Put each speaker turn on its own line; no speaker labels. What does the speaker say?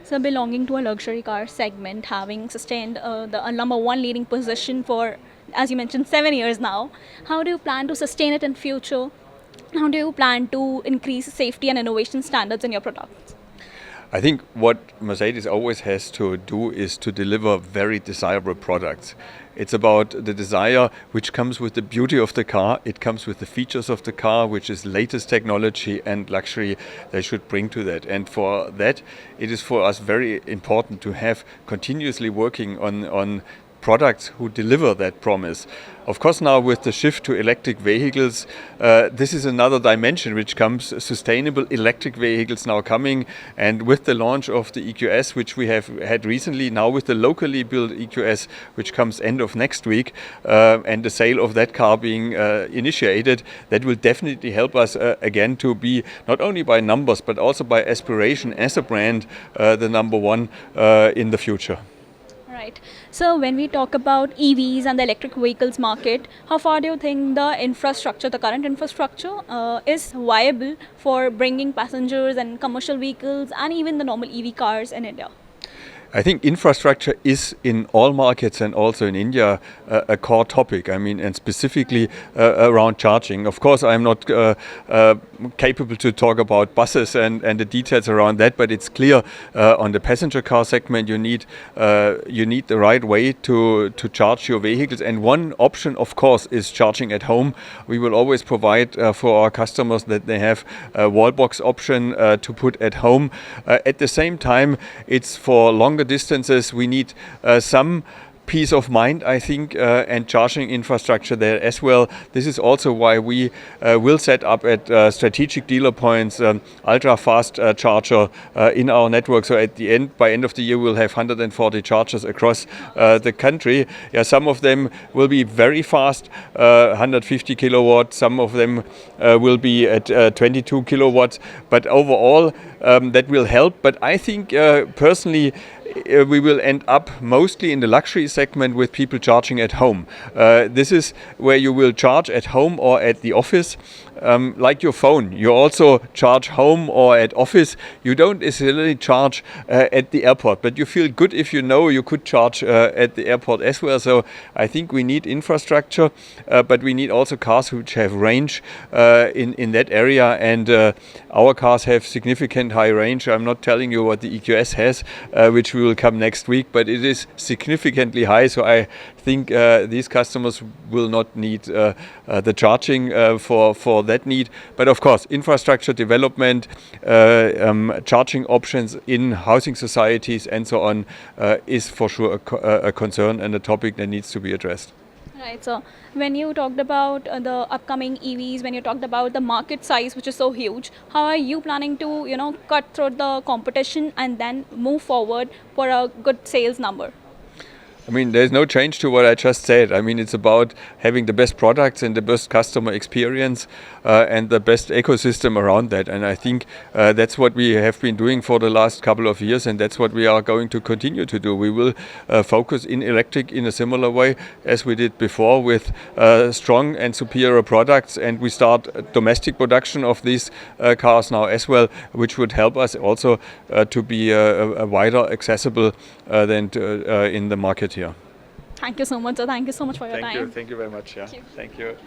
So belonging to a luxury car segment, having sustained the number one leading position for, as you mentioned, 7 years now, how do you plan to sustain it in future? How do you plan to increase safety and innovation standards in your products?
I think what Mercedes always has to do is to deliver very desirable products. It's about the desire which comes with the beauty of the car. It comes with the features of the car, which is latest technology and luxury they should bring to that. And for that, it is for us very important to have continuously working on products who deliver that promise. Of course, now with the shift to electric vehicles, this is another dimension which comes. Sustainable electric vehicles now coming, and with the launch of the EQS, which we have had recently, now with the locally built EQS, which comes end of next week, and the sale of that car being initiated, that will definitely help us again to be not only by numbers but also by aspiration as a brand the number one in the future.
Right. So when we talk about EVs and the electric vehicles market, how far do you think the infrastructure, the current infrastructure, is viable for bringing passengers and commercial vehicles and even the normal EV cars in India?
I think infrastructure is in all markets and also in India a core topic. I mean, and specifically around charging. Of course, I'm not capable to talk about buses and the details around that, but it's clear on the passenger car segment you need the right way to charge your vehicles. And one option, of course, is charging at home. We will always provide for our customers that they have a wall box option to put at home. At the same time, it's for longer distances, we need some peace of mind, I think, and charging infrastructure there as well. This is also why we will set up at strategic dealer points ultra fast charger in our network. So at the end, by end of the year, we'll have 140 chargers across the country. Yeah, some of them will be very fast, 150 kilowatts. Some of them will be at 22 kilowatts. But overall, that will help. But I think personally, we will end up mostly in the luxury segment with people charging at home. This is where you will charge at home or at the office. Like your phone, you also charge home or at office. You don't necessarily charge at the airport, but you feel good if you know you could charge at the airport as well. So I think we need infrastructure, but we need also cars which have range in that area. And our cars have significant high range. I'm not telling you what the EQS has, which will come next week, but it is significantly high. So I think these customers will not need the charging for that need. But of course, infrastructure development, charging options in housing societies and so on is for sure a concern and a topic that needs to be addressed.
Right. So when you talked about the upcoming EVs, when you talked about the market size, which is so huge, how are you planning to, cut through the competition and then move forward for a good sales number?
I mean, there's no change to what I just said. I mean, it's about having the best products and the best customer experience and the best ecosystem around that. And I think that's what we have been doing for the last couple of years, and that's what we are going to continue to do. We will focus in electric in a similar way as we did before with strong and superior products. And we start domestic production of these cars now as well, which would help us also to be a wider accessible than in the market here.
Thank you so much, sir. Thank you so much for your time.
Thank you very much. Yeah. Thank you.